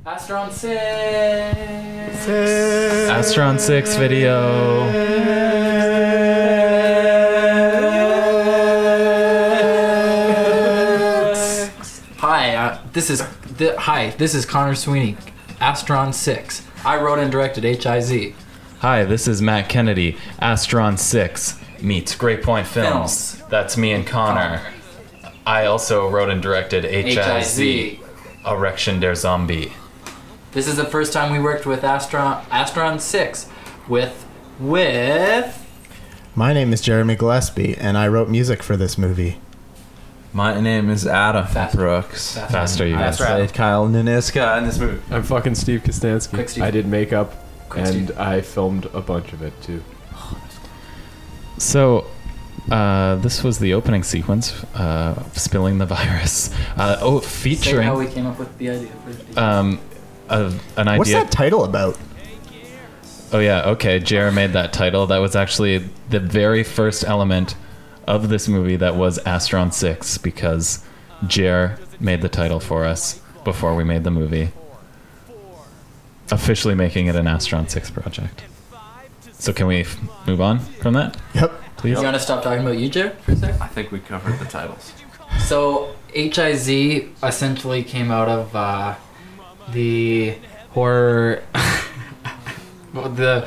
ASTRON-6! ASTRON-6 video. Hi, this is Connor Sweeney, ASTRON-6. I wrote and directed H.I.Z. Hi, this is Matt Kennedy. ASTRON-6 meets Great Point Films. That's me and Connor. I also wrote and directed H.I.Z. Erection der Zombie. This is the first time we worked with ASTRON-6 with... My name is Jeremy Gillespie, and I wrote music for this movie. My name is Adam Brooks. Faster, you guys. I played Kyle Niniska in this movie. I'm fucking Steve Kostansky. Quick, Steve. I did makeup, Quick, and Steve. I filmed a bunch of it, too. So, this was the opening sequence, spilling the virus. Say Featuring how we came up with the idea for the an idea. What's that title about? Oh yeah, okay. Jer made that title. That was actually the very first element of this movie that was ASTRON-6, because Jer made the title for us before we made the movie, officially making it an ASTRON-6 project. So can we move on from that? Yep. Please. You want to stop talking about you, Jer, for a sec? I think we covered the titles. So, H.I.Z. essentially came out of the horror... the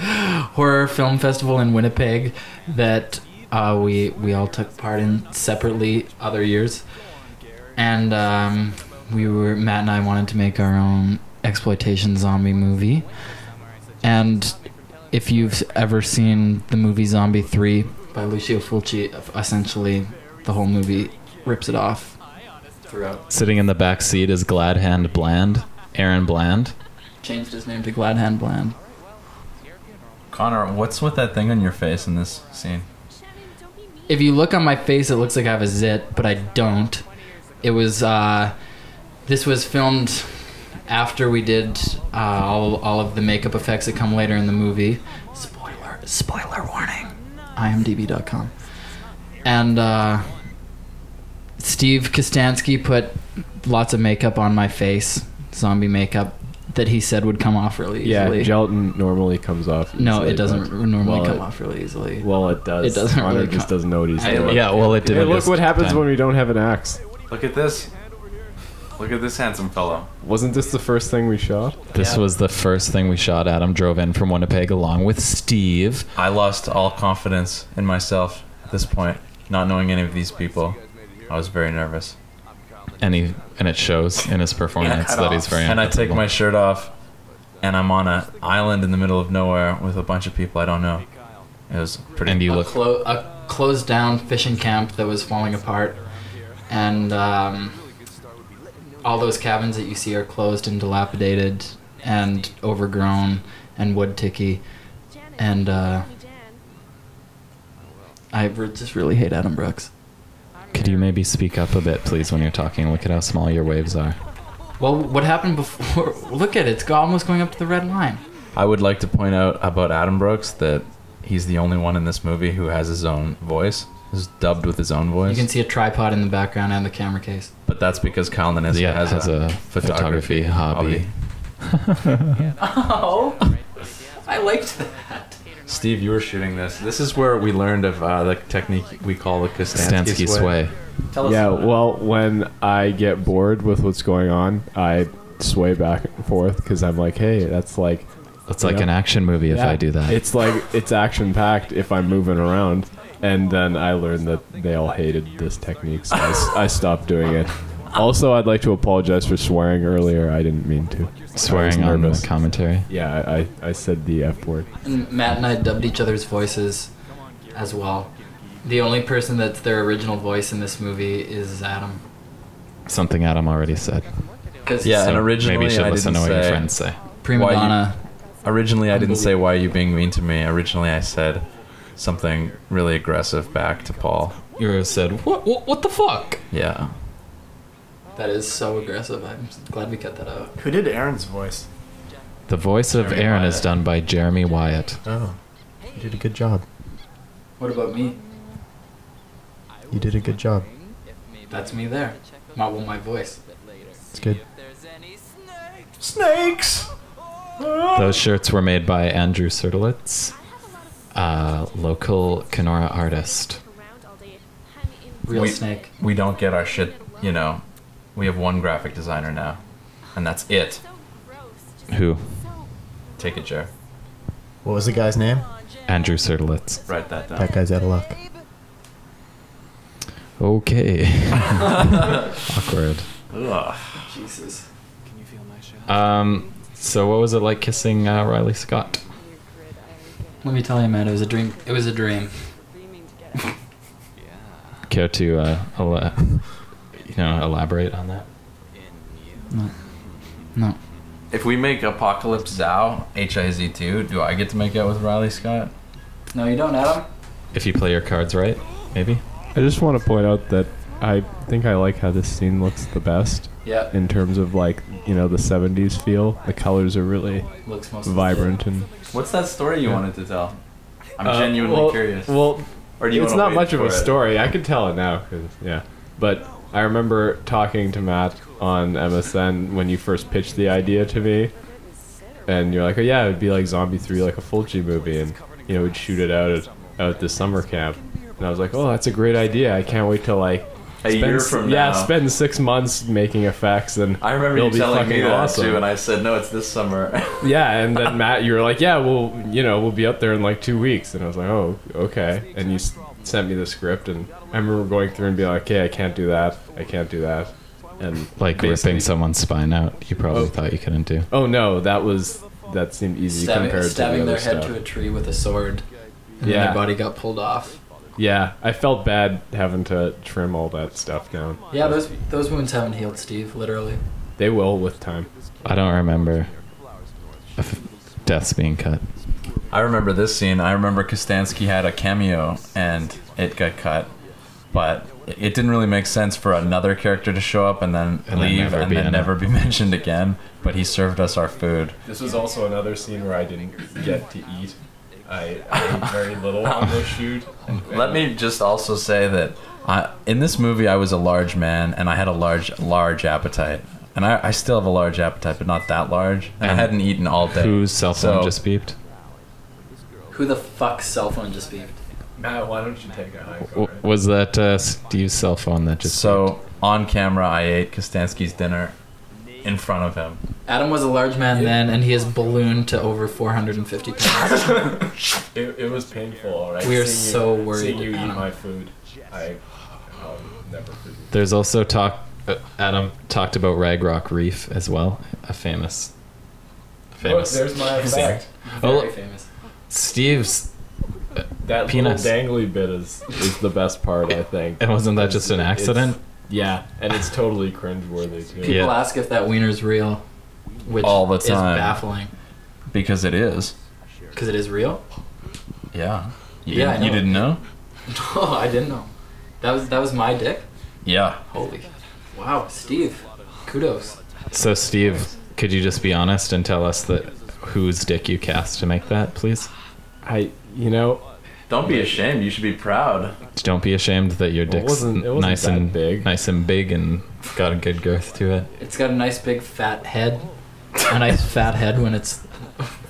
horror film festival in Winnipeg that we all took part in separately other years. And Matt and I wanted to make our own exploitation zombie movie. And if you've ever seen the movie Zombie 3 by Lucio Fulci, essentially the whole movie rips it off throughout. Sitting in the back seat is Gladhand Bland, Aaron Bland. Changed his name to Gladhand Bland. Connor, what's with that thing on your face in this scene? If you look on my face, it looks like I have a zit, but I don't. It was, this was filmed after we did all of the makeup effects that come later in the movie. Spoiler warning. IMDb.com. And Steve Kostansky put lots of makeup on my face, zombie makeup, that he said would come off really easily. Yeah, gelatin normally comes off easily. No, it doesn't normally come it- off really easily. Well, it does. It doesn't Connor really just come- doesn't know what he's doing. Yeah, well, it Hey, didn't. look what happens then. when we don't have an axe. Look at this. Look at this handsome fellow. Wasn't this the first thing we shot? This was the first thing we shot. Adam drove in from Winnipeg along with Steve. I lost all confidence in myself at this point, not knowing any of these people. I was very nervous. And it shows in his performance that he's very And I take uncomfortable. my shirt off, and I'm on an island in the middle of nowhere with a bunch of people I don't know. It was pretty... And you look... a closed down fishing camp that was falling apart, and all those cabins that you see are closed and dilapidated and overgrown and wood ticky, and I just really hate Adam Brooks. Could you maybe speak up a bit, please, when you're talking? Look at how small your waves are. Well, what happened before? Look at it, it's almost going up to the red line. I would like to point out about Adam Brooks that he's the only one in this movie who has his own voice. Is dubbed with his own voice. You can see a tripod in the background and the camera case. But that's because Kyle Niniska Has a photography hobby. Oh, I liked that. Steve, you were shooting this. This is where we learned of the technique we call the Kostansky Stansky sway. Tell us Yeah, about it. well, when I get bored with what's going on, I sway back and forth because I'm like, hey, that's like... It's like an action movie if Yeah, I do that. It's like, it's action-packed if I'm moving around. And then I learned that they all hated this technique, so I stopped doing it. Also, I'd like to apologize for swearing earlier. I didn't mean to. Swearing I was on the nervous. commentary. Yeah, I said the F word. And Matt and I dubbed each other's voices as well. The only person that's their original voice in this movie is Adam. Something Adam already said. Because Yeah, So and originally maybe you should I listen to didn't what your say- friends say. prima Why you- donna. Originally, I didn't say, why are you being mean to me? Originally, I said something really aggressive back to Paul. You said, what the fuck? Yeah. That is so aggressive. I'm glad we cut that out. Who did Aaron's voice? The voice of Jeremy Aaron is Wyatt. done by Jeremy Wyatt. Oh, you did a good job. What about me? You did a good job. That's me there. My voice. It's good. Snakes! Those shirts were made by Andrew Sertilitz, a local Kenora artist. Real we, snake. We don't get our shit, you know. We have one graphic designer now. And that's it. Who? Take it, Jer. What was the guy's name? Andrew Sertilitz. Write that down. That guy's out of luck. Okay. Awkward. Ugh. Jesus. So what was it like kissing Riley Scott? Let me tell you, man, it was a dream. It was a dream. Care to elaborate on that? No. If we make Apocalypse Zao H.I.Z 2, do I get to make out with Riley Scott? No, you don't, Adam. If you play your cards right, maybe. I just want to point out that I think I like how this scene looks the best Yeah. in terms of like, you know, the 70s feel. The colors are really Looks most vibrant and What's that story you wanted to tell? I'm genuinely curious. Well, Or do you it's wanna not wait much of for a it? story. I could tell it now, 'cause, yeah. But I remember talking to Matt on MSN when you first pitched the idea to me, and you're like, "Oh yeah, it'd be like Zombie 3, like a Fulci movie, and you know, we'd shoot it out at this summer camp." And I was like, "Oh, that's a great idea. I can't wait to like A year from now. spend 6 months making effects, and I remember it'll you be telling me fucking that awesome." too, and I said, no, it's this summer. Yeah, and then Matt, you were like, "Yeah, well, you know, we'll be up there in like 2 weeks," and I was like, "Oh, okay." And you sent me the script, and I remember going through and being like, "Okay, I can't do that. I can't do that," and Like basically- ripping someone's spine out, you probably thought you couldn't do. Oh no, that seemed easy compared to stabbing the their other head stuff. to a tree with a sword. And Yeah. their body got pulled off. Yeah, I felt bad having to trim all that stuff down. Yeah, those wounds haven't healed, Steve. Literally. They will with time. I don't remember deaths being cut. I remember this scene. I remember Kostansky had a cameo and it got cut, but it didn't really make sense for another character to show up and then And then leave never and be then in it. never be mentioned again. But he served us our food. This was also another scene where I didn't get to eat. I ate very little on this shoot. Let me just also say that in this movie I was a large man and I had a large appetite. And I still have a large appetite, but not that large. And I And hadn't eaten all day. Whose cell phone So- just beeped? Who the fuck's cell phone just beeped? Matt, why don't you take a high Was that Steve's cell phone that just So on camera I ate Kostansky's dinner in front of him. Adam was a large man then, and he has ballooned to over 450 pounds. It was painful, alright? We are so worried. Seeing you eat Adam. my food, I'll never forget. There's also talk. Adam talked about Ragrock Reef as well, a famous. Look, there's my effect. Very famous. Steve's. That Penis. little dangly bit is the best part, I think. And wasn't that just an It's- accident? Yeah, and it's totally cringeworthy too. People Yeah. ask if that wiener's real, which All the is time. baffling. Because it is. Because it is real? Yeah. Yeah, I know. You didn't know? No, I didn't know. That was my dick? Yeah. Holy. Wow, Steve. Kudos. So Steve, could you just be honest and tell us that whose dick you cast to make that, please? Don't be ashamed. You should be proud. Don't be ashamed that your It dick's wasn't nice that and big. nice and big and got a good girth to it. It's got a nice big fat head. A nice fat head when it's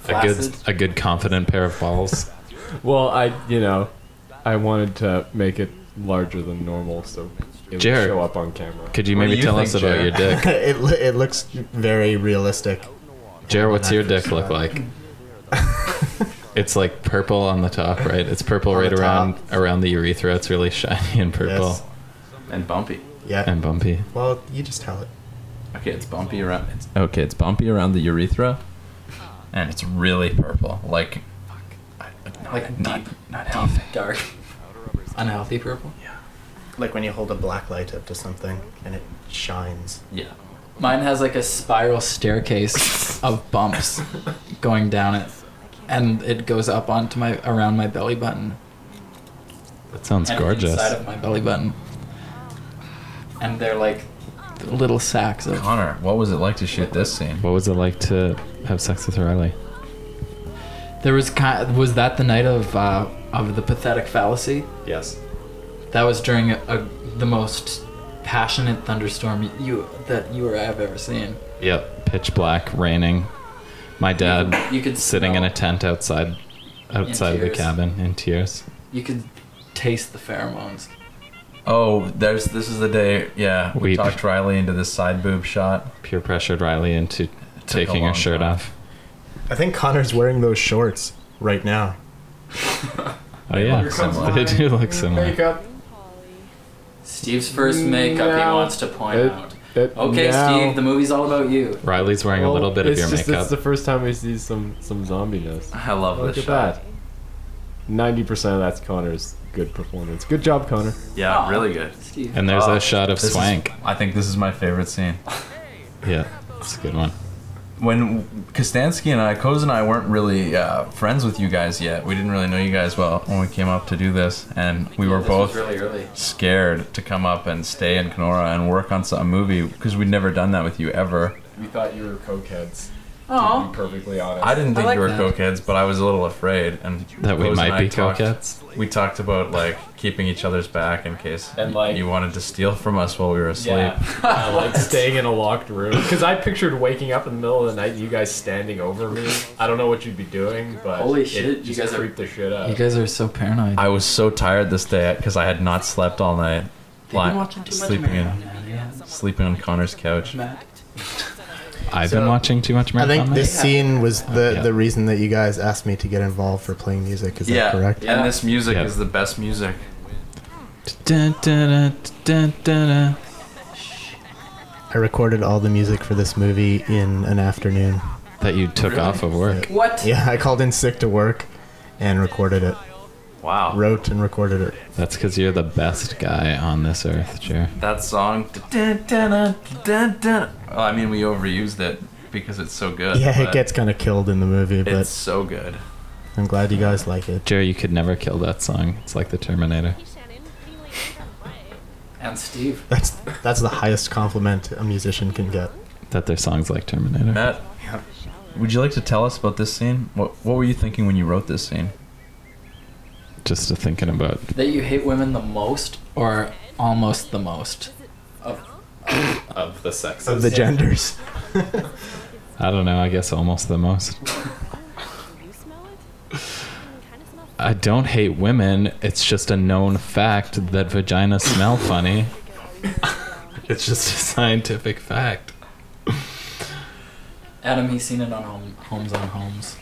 flaccid. A good confident pair of balls. Well, I wanted to make it larger than normal, so it would Jared. show up on camera. Could you What do maybe you tell think, us about Jared? your dick? It looks very realistic. Jared, what's When I your first dick look saw it. like? It's like purple on the top, right? It's purple On right the around the urethra. It's really shiny and purple Yes. And bumpy. Yeah. and bumpy. Well, you just tell it. Okay, it's bumpy around. It's bumpy around the urethra, and it's really purple, like Not healthy. Dark. Unhealthy purple? Like when you hold a black light up to something and it shines. Yeah. Mine has like a spiral staircase of bumps going down it. And it goes up onto around my belly button. That sounds And gorgeous. inside of my belly button. And they're like little sacks of... Connor, what was it like to shoot this scene? What was it like to have sex with Riley? There was was that the night of the pathetic fallacy? Yes. That was during the most passionate thunderstorm that you or I have ever seen. Yep, pitch black, raining. My dad You could sitting in a smell- tent outside of the tears. cabin in tears. You could taste the pheromones. Oh, this is the day. Yeah, we We- talked Riley into this side boob shot. Peer pressured Riley into took a taking her long shirt time. off. I think Connor's wearing those shorts right now. Oh yeah, look similar. they do look similar. Makeup. Steve's first makeup he No. wants to point It- out. Okay, now- Steve, the movie's all about you. Riley's wearing a little bit of it's your just, makeup. It's the first time we see some zombiness. I love Look this at shot. that. 90% of that's Connor's good performance. Good job, Connor. Yeah, Aw, really good. Steve. And there's Oh, a shot of this is- Swank. I think this is my favorite scene. Yeah, it's a good one. When Kostansky and I, Koz and I weren't really friends with you guys yet. We didn't really know you guys well when we came up to do this, and we were This both was really early. scared to come up and stay in Kenora and work on a movie because we'd never done that with you ever. We thought you were cokeheads. Oh, To be perfectly honest. I didn't think like you were that. cokeheads, but I was a little afraid. And That we Koz and might I be talked- cokeheads. We talked about like keeping each other's back in case And, like- you wanted to steal from us while we were asleep. Yeah, like staying in a locked room. Because I pictured waking up in the middle of the night and you guys standing over me. I don't know what you'd be doing, but Holy it shit, you just guys are- creeped the shit out. you guys are so paranoid. I was so tired this day because I had not slept all night. You've been watching too much sleeping Marathon, in man. sleeping on Connor's couch. Matt. I've So, been watching too much I Marathon think Man. this scene was the Yeah. the reason that you guys asked me to get involved for playing music. Is that correct? Yeah. And this music Yeah. is the best music. Dun, dun, dun, dun, dun, dun. I recorded all the music for this movie in an afternoon. That you took Really? off of work. What? Yeah, I called in sick to work and recorded it. Wow. Wrote and recorded it. That's because you're the best guy on this earth, Jer. That song. Well, I mean, we overused it because it's so good. Yeah, it but gets kind of killed in the movie, It's but so good. I'm glad you guys like it. Jer, you could never kill that song. It's like the Terminator. And Steve. That's the highest compliment a musician can get. That their song's like Terminator. Matt, would you like to tell us about this scene? What were you thinking when you wrote this scene? Just thinking about. That you hate women the most, or almost the most? Of the sex. Of the genders. I don't know. I guess almost the most. I don't hate women. It's just a known fact that vaginas smell funny. It's just a scientific fact. Adam, he's seen it on Homes on Homes.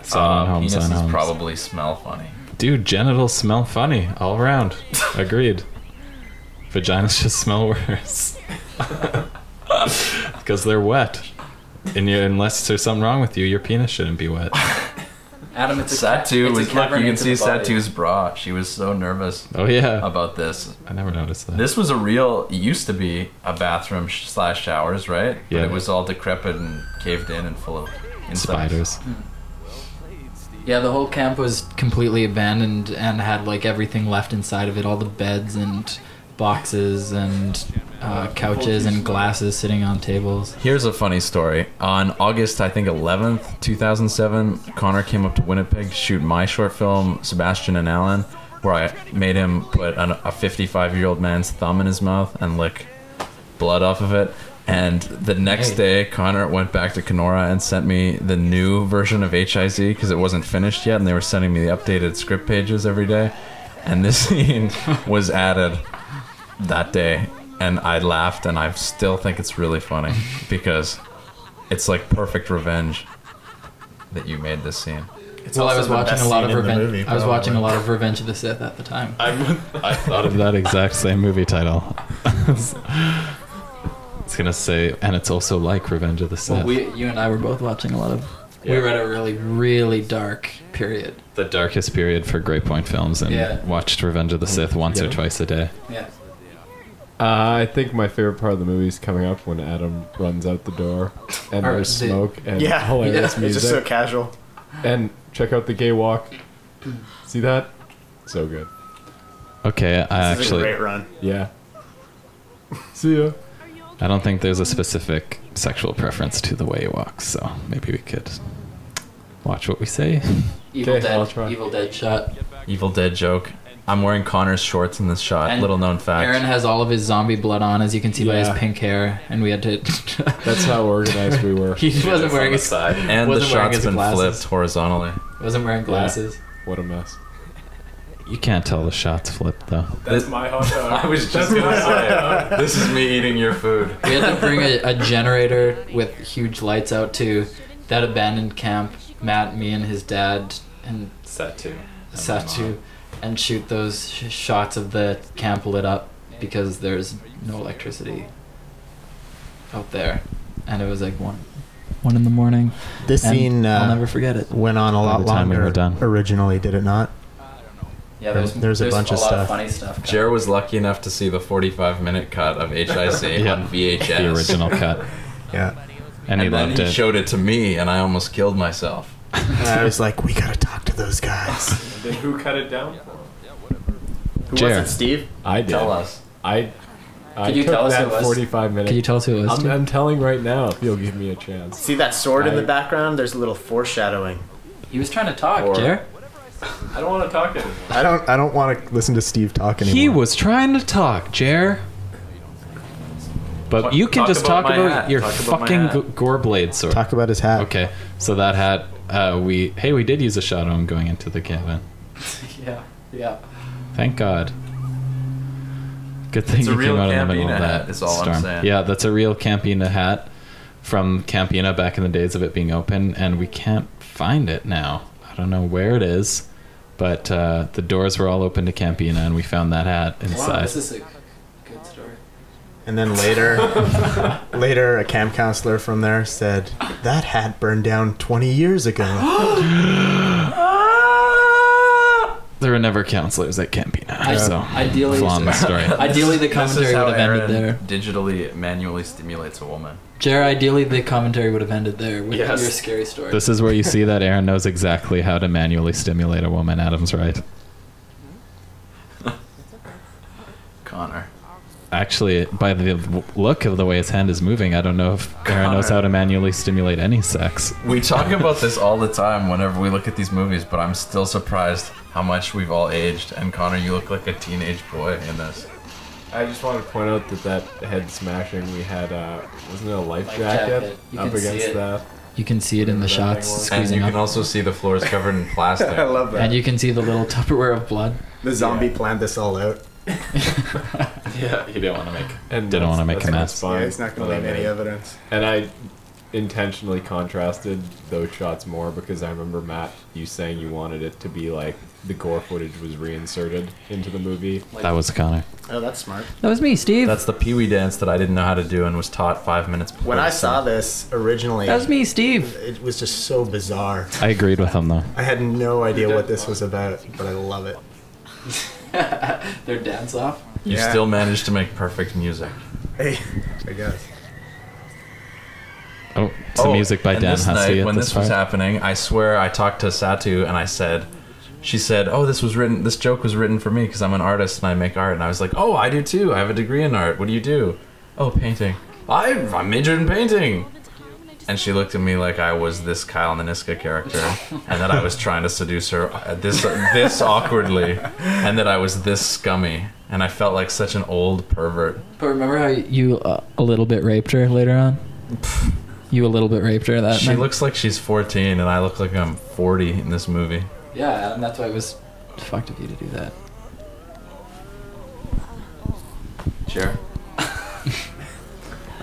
Saw it on Homes on penises Homes. probably smell funny. Dude, genitals smell funny all around. Agreed. Vaginas just smell worse. Because they're wet. And unless there's something wrong with you, your penis shouldn't be wet. Adam, it's a Satu it's a was look. cavern You can into see the body. Satu's bra. She was so nervous Oh, yeah. about this. I never noticed that. This was a real. It used to be a bathroom slash showers, right? Yeah. But it was all decrepit and caved in and full of insects. Spiders. Yeah, the whole camp was completely abandoned and had like everything left inside of it, all the beds and boxes and couches and glasses sitting on tables. Here's a funny story. On August, I think 11th, 2007, Connor came up to Winnipeg to shoot my short film, Sebastian and Alan, where I made him put a 55-year-old man's thumb in his mouth and lick blood off of it. And the next day, Connor went back to Kenora and sent me the new version of H.I.Z. because it wasn't finished yet, and they were sending me the updated script pages every day. And this scene was added that day, and I laughed, and I still think it's really funny because it's like perfect revenge that you made this scene. It's Well, I also was the watching best a lot scene of in the Revenge. movie, I was watching a probably. lot of Revenge of the Sith at the time. I thought of that exact same movie title. It's gonna say, and it's also like Revenge of the Sith. Well, you and I were both watching a lot of. We were at a really, really dark period. The darkest period for Great Point Films, and Yeah. watched Revenge of the Sith once or Yeah. twice a day. Yeah. I think my favorite part of the movie is coming up when Adam runs out the door and Or there's the- smoke and Yeah, hilarious yeah. It's music. just so casual. And check out the gay walk. See that? So good. Okay, I This is a actually, great run. Yeah. See ya. I don't think there's a specific sexual preference to the way he walks, so maybe we could watch what we say. Evil Okay, I'll Dead. try. Evil Dead shot. Evil Dead joke. I'm wearing Connor's shorts in this shot. And Little known fact. Aaron has all of his zombie blood on, as you can see by his Yeah. pink hair, and we had to. That's how organized we were. He wasn't wearing his side. And the wasn't wearing shot's his been glasses. flipped horizontally. Wasn't wearing glasses. What a mess. You can't tell the shots flipped though. That's my hot dog. I was just gonna say, this is me eating your food. We had to bring a generator with huge lights out to that abandoned camp. Matt, me, and his dad, and Satu. Satu, and shoot those shots of the camp lit up because there's no electricity out there, and it was like one in the morning. This And scene I'll never forget it. went on a By lot the time we longer were done. originally, did it not? Yeah, There's a bunch of lot stuff. of funny stuff. Jer was lucky enough to see the 45-minute cut of H.I.Z. Yeah. on VHS. The original cut. Yeah. And he And then loved he it. showed it to me, and I almost killed myself. And I was like, we gotta talk to those guys. Then who cut it down? Who was Jared. it, Steve? I did. Tell us. I Could you took tell us that who it was? 45 minutes. Can you tell us who it was? I'm telling right now if you'll give me a chance. See that sword in I- the background? There's a little foreshadowing. He was trying to talk, Or- Jer. I don't want to talk anymore. I don't want to listen to Steve talk anymore. He was trying to talk, Jer. But Talk- you can talk just about talk my about hat. your Talk about my fucking hat. gore blade sword. Talk about his hat. Okay, so that hat, we did use a shot of him going into the cabin. Yeah. Thank God. Good thing It's a you real came out in the middle of Campina that hat, is all I'm storm. saying. Yeah, that's a real Campina hat from Campina back in the days of it being open, and we can't find it now. I don't know where it is, but the doors were all open to Campina, and we found that hat inside. Wow, this is a good story. And then later, a camp counselor from there said, that hat burned down 20 years ago. There were never counselors at Campina, so Ideally, flaw in the story. ideally the This is commentary how would have ended Aaron there. digitally, manually stimulates a woman. Jer, ideally the commentary would have ended there with Yes. your scary story. This is where you see that Aaron knows exactly how to manually stimulate a woman. Adam's right. Connor. Actually, by the look of the way his hand is moving, I don't know if Aaron knows how to manually stimulate any sex. We talk about this all the time whenever we look at these movies, but I'm still surprised how much we've all aged. And Connor, you look like a teenage boy in this. I just wanted to point out that head smashing we had, wasn't it a life Life jacket, jacket. You up can see against it. that? You can see it in the That shots thing was- And squeezing you up. can also see the floors covered in plastic. I love that. And you can see the little Tupperware of blood. The zombie planned this all out. Yeah, he didn't want to make. And Didn't want to make a that's mess. fine. Yeah, he's not going to leave any evidence. And I intentionally contrasted those shots more because I remember, Matt, you saying you wanted it to be like the gore footage was reinserted into the movie. That was Connor. Oh, that's smart. That was me, Steve. That's the Pee Wee dance that I didn't know how to do and was taught 5 minutes before. When I the saw scene. this originally, That was me, Steve. it was just so bizarre. I agreed with him though. I had no idea what this was about, but I love it. Their dance off. You Yeah. still managed to make perfect music. Hey, I guess. Oh, it's the music by and Dan this Hussey night, at when this this was part. happening, I swear I talked to Satu and I said, she said, "Oh, this joke was written for me because I'm an artist and I make art." And I was like, "Oh, I do too. I have a degree in art. What do you do?" "Oh, painting." I majored in painting. And she looked at me like I was this Kyle Naniska character, and that I was trying to seduce her this awkwardly, and that I was this scummy, and I felt like such an old pervert. But remember how you a little bit raped her later on? You a little bit raped her that She night? looks like she's 14, and I look like I'm 40 in this movie. Yeah, and that's why it was fucked of you to do that. Sure.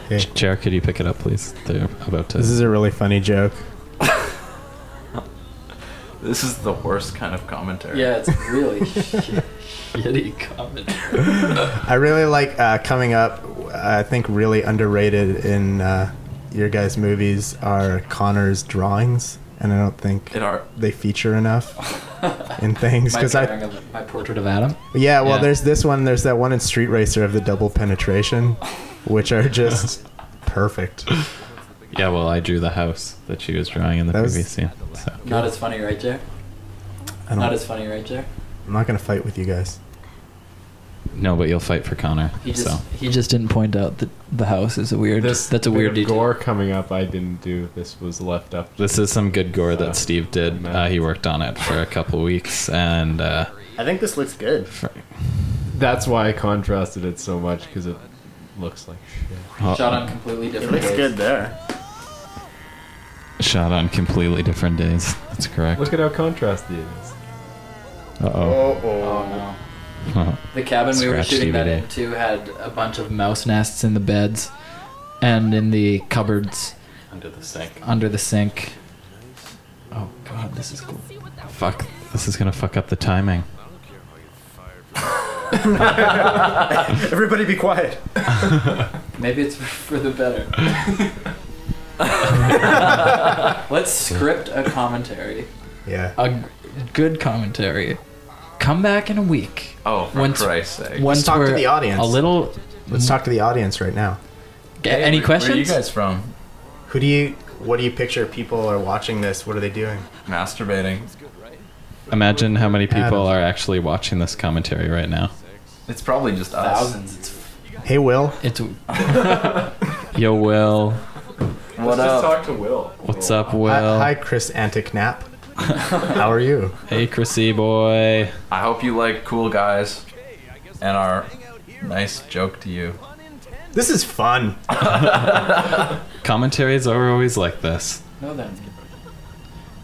Hey, Chair, could you pick it up, please? They're about to. this is a really funny joke. This is the worst kind of commentary. Yeah, it's really shitty commentary. I really like coming up. I think really underrated in your guys' movies are Connor's drawings, and I don't think they feature enough in things My because drawing of my portrait of Adam. yeah. Well, Yeah. there's this one. There's that one in Street Racer of the double penetration, which are just perfect. Yeah, well, I drew the house that she was drawing in the That was- previous scene. So. Not as funny, right, Jer? I Not don't. as funny, right, Jer? I'm not gonna fight with you guys. No, but you'll fight for Connor. He just So he just didn't point out that the house is a weird. That's a bit weird of detail. gore coming up. I didn't do. This was left up. this is some good gore that Steve did. He worked on it for a couple weeks, and I think this looks good. That's why I contrasted it so much, because it looks like shit. Shot on completely It different looks days. good there. Shot on completely different days. That's correct. Look at how contrasty it is. Uh-oh. Oh no. The cabin we were Scratch shooting that DVD. into had a bunch of mouse nests in the beds and in the cupboards Under the sink. under the sink. Oh god, this is cool. Fuck. This is gonna fuck up the timing. Everybody be quiet. Maybe it's for the better. Let's script a commentary. Yeah. A good commentary. Come back in a week. Oh, for Once- Christ's sake. Once talk to we're the audience. A little. Let's talk to the audience right now. Any questions? Where are you guys from? What do you picture people are watching this? What are they doing? Masturbating. Imagine how many people Adam. are actually watching this commentary right now. It's probably just us. Thousands. Hey, Will. It's Yo, Will. What up? talk to Will. What's up, Will? Hi, Chris Anticknap. How are you? Hey, Chrissy boy. I hope you like cool guys and our nice joke to you. This is fun. Commentaries are always like this. no then.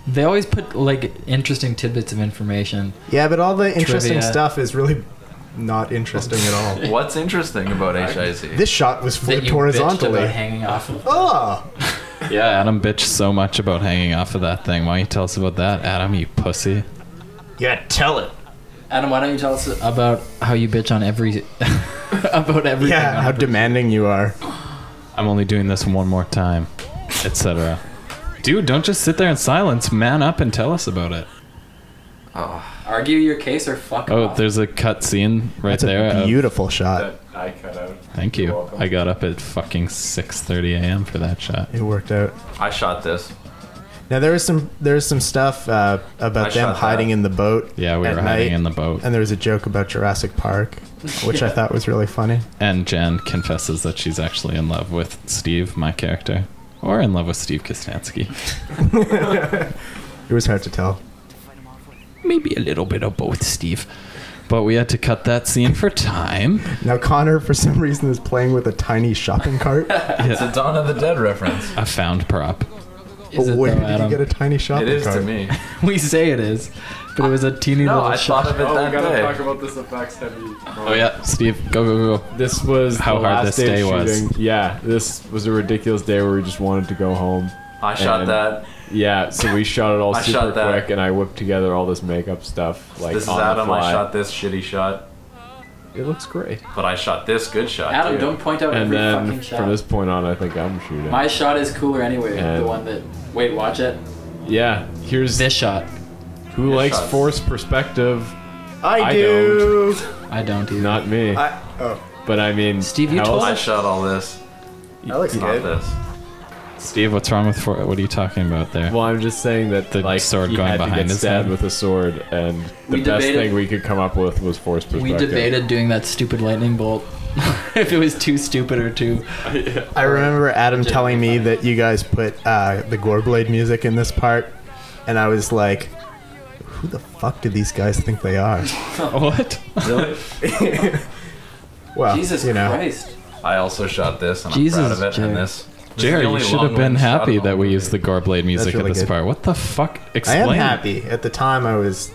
They always put like interesting tidbits of information. Yeah, but all the interesting Trivia. stuff is really not interesting at all. What's interesting about H.I.Z? This shot was That flipped you bitched horizontally. about hanging off of. Oh! Yeah, Adam bitched so much about hanging off of that thing. Why don't you tell us about that, Adam, you pussy? Yeah, tell it. Adam, why don't you tell us about how you bitch on every about everything? Yeah, on how every- demanding you are. I'm only doing this one more time, etc. Dude, don't just sit there in silence. Man up and tell us about it. Argue your case or fuck Oh, off. there's a cut scene right That's there. a of- beautiful shot. That I cut out. Thank You're you. welcome. I got up at fucking 6:30 a.m. for that shot. It worked out. I shot this. Now there was some stuff about I them shot hiding that. in the boat. Yeah, we at were hiding night, in the boat. and there was a joke about Jurassic Park, which I thought was really funny. And Jen confesses that she's actually in love with Steve, my character. Or in love with Steve Kostansky. It was hard to tell. Maybe a little bit of both, Steve. But we had to cut that scene for time. Now Connor, for some reason, is playing with a tiny shopping cart. It's a Dawn of the Dead reference. A found prop. Is it Where though, did you Adam? get a tiny shopping It is cart? to me. We say it is, but it was a teeny No, little I shot. thought of it Oh, we that gotta day. talk about this effects heavy. Oh yeah, Steve, go. This was How the hard last this day of was. shooting. Yeah, this was a ridiculous day where we just wanted to go home. I shot And- that. Yeah, so we shot it all I super shot that. quick, and I whipped together all this makeup stuff like This is on the Adam. fly. I shot this shitty shot. It looks great. But I shot this good shot. Adam, too. don't point out And every then fucking shot. from this point on, I think I'm shooting. My shot is cooler anyway. The And- one that. Wait, watch it. Yeah, here's This shot. who This likes shot's- forced perspective. I I do. I don't either. Not me. Oh, But I mean, Steve, you how told else- I shot all this. that looks Not good. this. Steve, what's wrong with what are you talking about there? Well, I'm just saying that The like sword he going had to behind get his stabbed head? with a sword, and the We best debated- thing we could come up with was forced perspective. We debated doing that stupid lightning bolt. If it was too stupid or too. I remember Adam telling me that you guys put the Goreblade music in this part, and I was like, "Who the fuck do these guys think they are?" What? Really? Well, Jesus you know, Christ. I also shot this, and Jesus, I'm proud of it. Jerry. And this. This is Jerry, the you only should have been long-range shot happy of the that we movie. used the Goreblade music really at this good. part. What the fuck? I Explain. am happy. At the time, I was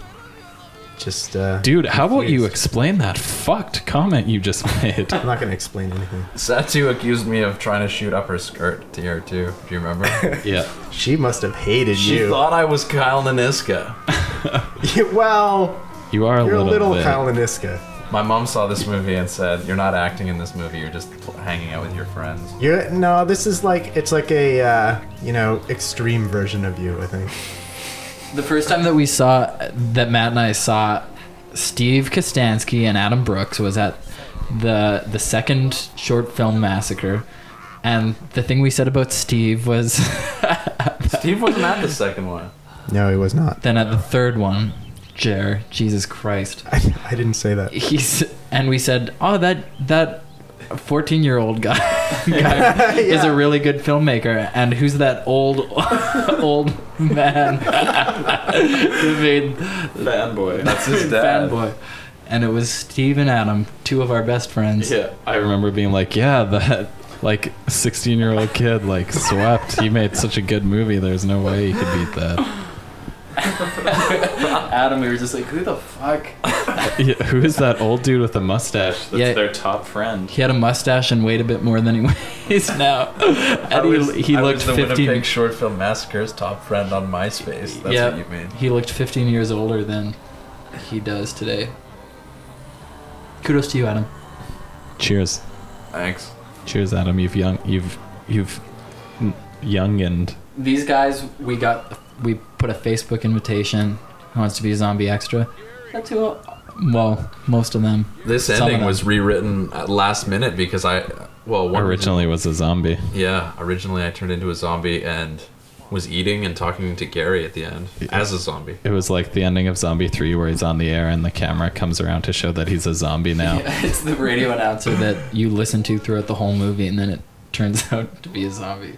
just. Dude, how about you confused. explain that fucked comment you just made? I'm not gonna explain anything. Satu accused me of trying to shoot up her skirt to her too. Do you remember? Yeah. She must have hated She you. thought I was Kyle Naniska. Well, You are you're a little bit. Kyle Niska. My mom saw this movie and said, "You're not acting in this movie. You're just hanging out with your friends." No, this is like it's like a extreme version of you. I think. The first time that that Matt and I saw Steve Kostansky and Adam Brooks was at the second short film massacre, and the thing we said about Steve was Steve wasn't at the second one. No, he was not. then at the third one, Jesus Christ, I didn't say that. and we said, oh, that 14-year-old guy. guy is a really good filmmaker. And who's that old man who made Fanboy. That's his dad. Fanboy? And it was Steve and Adam, two of our best friends. Yeah, I remember being like, yeah, that like 16-year-old kid like swept. He made such a good movie. There's no way he could beat that. Adam, we were just like, who the fuck? Yeah, who is that old dude with a mustache? That's Yeah. their top friend. He had a mustache and weighed a bit more than he weighs now. And he looked the 15. Winnipeg Short Film Massacre's top friend on MySpace. That's Yeah. what you mean. He looked 15 years older than he does today. Kudos to you, Adam. Cheers. Thanks. Cheers, Adam. You've youngened. These guys, we put a Facebook invitation. Who wants to be a zombie extra? That's who. Well, most of them. This Some of ending them. was rewritten at last minute because Originally was a zombie. Yeah, originally I turned into a zombie and was eating and talking to Gary at the end as a zombie. It was like the ending of Zombie 3 where he's on the air and the camera comes around to show that he's a zombie now. Yeah, it's the radio announcer that you listen to throughout the whole movie, and then it turns out to be a zombie.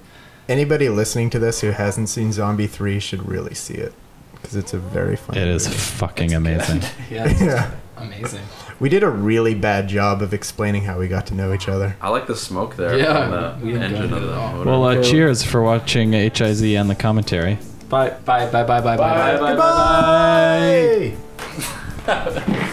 Anybody listening to this who hasn't seen Zombie 3 should really see it, because it's a very fun It is movie. fucking amazing. Yeah, it's Yeah. amazing. We did a really bad job of explaining how we got to know each other. I like the smoke there Yeah, from the we didn't engine go of into the that. motor. Well, Okay. cheers for watching H.I.Z. and the commentary. Bye. Bye. Bye. Bye. Bye. Bye. Goodbye! Bye.